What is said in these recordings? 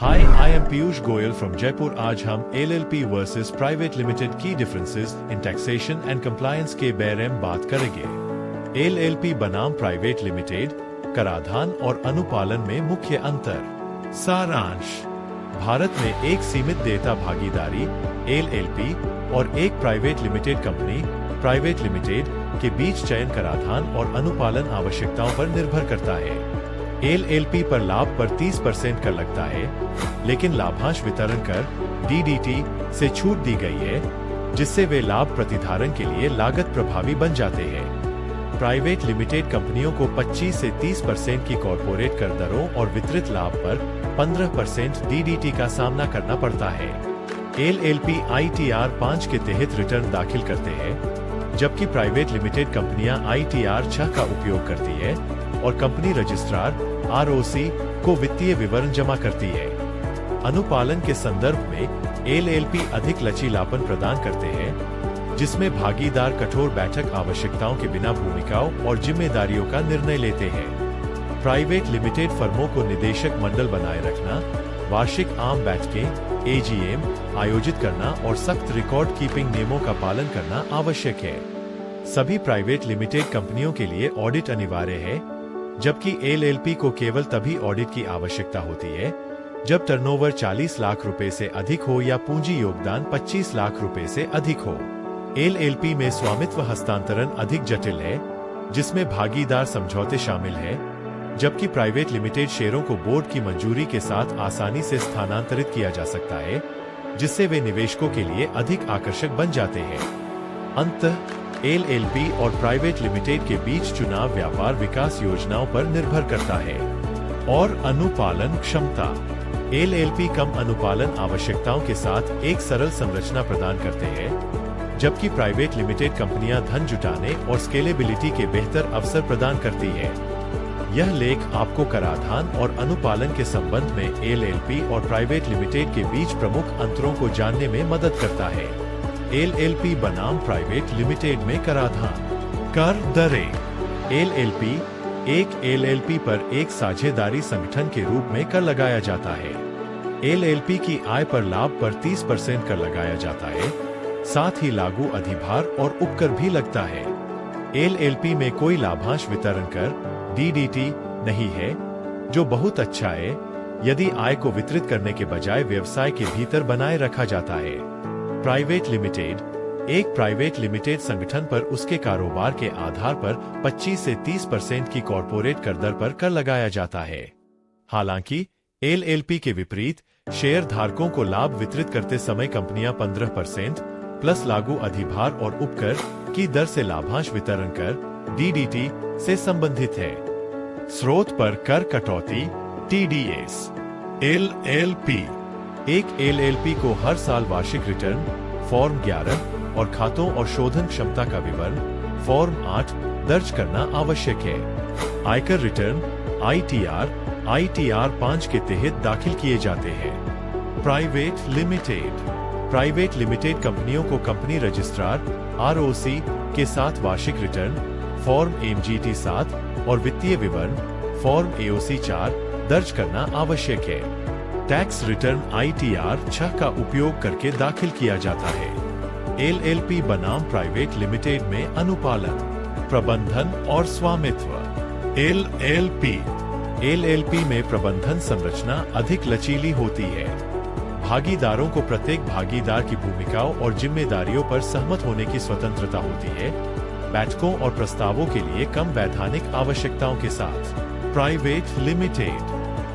Hi, I am Piyush Goyal from Jaipur. आज हम LLP versus private limited की differences in taxation and compliance के बारे में बात करेंगे। एलएलपी बनाम प्राइवेट लिमिटेड, कराधान और अनुपालन में मुख्य अंतर। सारांश: भारत में एक सीमित देयता भागीदारी एलएलपी और एक private limited company private limited के बीच चयन कराधान और अनुपालन आवश्यकताओं पर निर्भर करता है। एलएलपी पर लाभ पर 30% कर लगता है, लेकिन लाभांश वितरण कर डीडीटी से छूट दी गई है, जिससे वे लाभ प्रतिधारण के लिए लागत प्रभावी बन जाते हैं। प्राइवेट लिमिटेड कंपनियों को 25 से 30% की कॉर्पोरेट कर दरों और वितरित लाभ पर 15% डीडीटी का सामना करना पड़ता है। एलएलपी आईटीआर 5 के तहत रिटर्न दाखिल करते हैं, जबकि प्राइवेट लिमिटेड कंपनियां आईटीआर 6 का उपयोग करती है और कंपनी रजिस्ट्रार आरओसी को वित्तीय विवरण जमा करती है। अनुपालन के संदर्भ में एलएलपी अधिक लचीलापन प्रदान करते हैं, जिसमें भागीदार कठोर बैठक आवश्यकताओं के बिना भूमिकाओं और जिम्मेदारियों का निर्णय लेते हैं। प्राइवेट लिमिटेड फर्मों को निदेशक मंडल बनाए रखना, वार्षिक आम बैठकें एजीएम आयोजित करना और सख्त रिकॉर्ड कीपिंग नियमों का पालन करना आवश्यक है। सभी प्राइवेट लिमिटेड कंपनियों के लिए ऑडिट अनिवार्य है, जबकि एलएलपी को केवल तभी ऑडिट की आवश्यकता होती है जब टर्नओवर 40 लाख रुपए से अधिक हो या पूंजी योगदान 25 लाख रुपए से अधिक हो। एलएलपी में स्वामित्व हस्तांतरण अधिक जटिल है, जिसमें भागीदार समझौते शामिल है, जबकि प्राइवेट लिमिटेड शेयरों को बोर्ड की मंजूरी के साथ आसानी से स्थानांतरित किया जा सकता है, जिससे वे निवेशकों के लिए अधिक आकर्षक बन जाते हैं। अंततः एलएलपी और प्राइवेट लिमिटेड के बीच चुनाव व्यापार विकास योजनाओं पर निर्भर करता है। और अनुपालन क्षमता: एलएलपी कम अनुपालन आवश्यकताओं के साथ एक सरल संरचना प्रदान करते हैं, जबकि प्राइवेट लिमिटेड कंपनियां धन जुटाने और स्केलेबिलिटी के बेहतर अवसर प्रदान करती है। यह लेख आपको कराधान और अनुपालन के संबंध में एलएलपी और प्राइवेट लिमिटेड के बीच प्रमुख अंतरों को जानने में मदद करता है। एलएलपी बनाम प्राइवेट लिमिटेड में कराधान। कर दरें: एलएलपी एक एलएलपी पर एक साझेदारी संगठन के रूप में कर लगाया जाता है। एलएलपी की आय पर लाभ पर 30% कर लगाया जाता है, साथ ही लागू अधिभार और उपकर भी लगता है। एलएलपी में कोई लाभांश वितरण कर डीडीटी नहीं है, जो बहुत अच्छा है यदि आय को वितरित करने के बजाय व्यवसाय के भीतर बनाए रखा जाता है। प्राइवेट लिमिटेड एक प्राइवेट लिमिटेड संगठन पर उसके कारोबार के आधार पर 25 से 30% की कॉर्पोरेट कर दर पर कर लगाया जाता है। हालांकि एलएलपी के विपरीत शेयर धारकों को लाभ वितरित करते समय कंपनियां 15% प्लस लागू अधिभार और उपकर की दर से लाभांश वितरण कर डीडीटी से संबंधित है। स्रोत पर कर कटौती टीडीएस। एलएलपी एक एलएलपी को हर साल वार्षिक रिटर्न फॉर्म 11 और खातों और शोधन क्षमता का विवरण फॉर्म 8 दर्ज करना आवश्यक है। आयकर रिटर्न आईटीआर 5 के तहत दाखिल किए जाते हैं। प्राइवेट लिमिटेड कंपनियों को कंपनी रजिस्ट्रार आरओसी के साथ वार्षिक रिटर्न फॉर्म एमजीटी 7 और वित्तीय विवरण फॉर्म एओसी 4 दर्ज करना आवश्यक है। टैक्स रिटर्न आईटीआर 6 का उपयोग करके दाखिल किया जाता है। एलएलपी बनाम प्राइवेट लिमिटेड में अनुपालन, प्रबंधन और स्वामित्व। एलएलपी में प्रबंधन संरचना अधिक लचीली होती है। भागीदारों को प्रत्येक भागीदार की भूमिकाओं और जिम्मेदारियों पर सहमत होने की स्वतंत्रता होती है, बैठकों और प्रस्तावों के लिए कम वैधानिक आवश्यकताओं के साथ। प्राइवेट लिमिटेड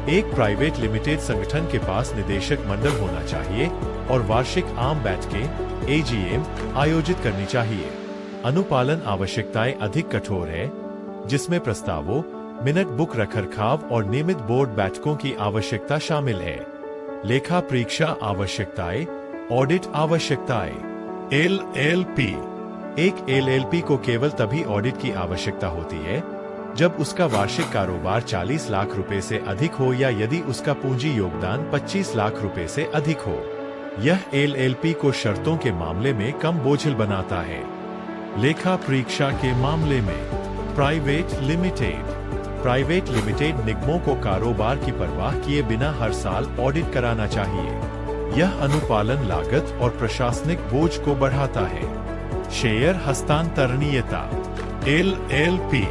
एक प्राइवेट लिमिटेड संगठन के पास निदेशक मंडल होना चाहिए और वार्षिक आम बैठकें एजीएम आयोजित करनी चाहिए। अनुपालन आवश्यकताएं अधिक कठोर है, जिसमें प्रस्तावों, मिनट बुक रखरखाव और नियमित बोर्ड बैठकों की आवश्यकता शामिल है। लेखा परीक्षा आवश्यकताएं, ऑडिट आवश्यकताएं। एलएलपी एक एलएलपी को केवल तभी ऑडिट की आवश्यकता होती है जब उसका वार्षिक कारोबार 40 लाख रुपए से अधिक हो या यदि उसका पूंजी योगदान 25 लाख रुपए से अधिक हो। यह एलएलपी को शर्तों के मामले में कम बोझिल बनाता है। लेखा परीक्षा के मामले में प्राइवेट लिमिटेड प्राइवेट लिमिटेड निगमों को कारोबार की परवाह किए बिना हर साल ऑडिट कराना चाहिए। यह अनुपालन लागत और प्रशासनिक बोझ को बढ़ाता है। शेयर हस्तांतरणीयता LLP।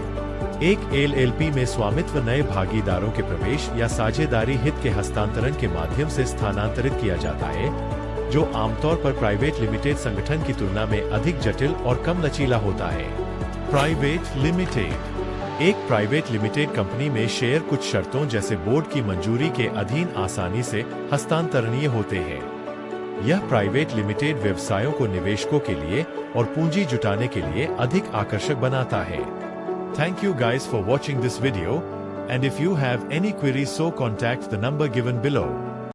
एक LLP में स्वामित्व नए भागीदारों के प्रवेश या साझेदारी हित के हस्तांतरण के माध्यम से स्थानांतरित किया जाता है, जो आमतौर पर प्राइवेट लिमिटेड संगठन की तुलना में अधिक जटिल और कम लचीला होता है। Private limited. एक प्राइवेट लिमिटेड कंपनी में शेयर कुछ शर्तों जैसे बोर्ड की मंजूरी के अधीन आसानी से हस्तांतरणीय होते हैं। यह प्राइवेट लिमिटेड व्यवसायों को निवेशकों के लिए और पूंजी जुटाने के लिए अधिक आकर्षक बनाता है। Thank you guys for watching this video, and if you have any queries, so contact the number given below.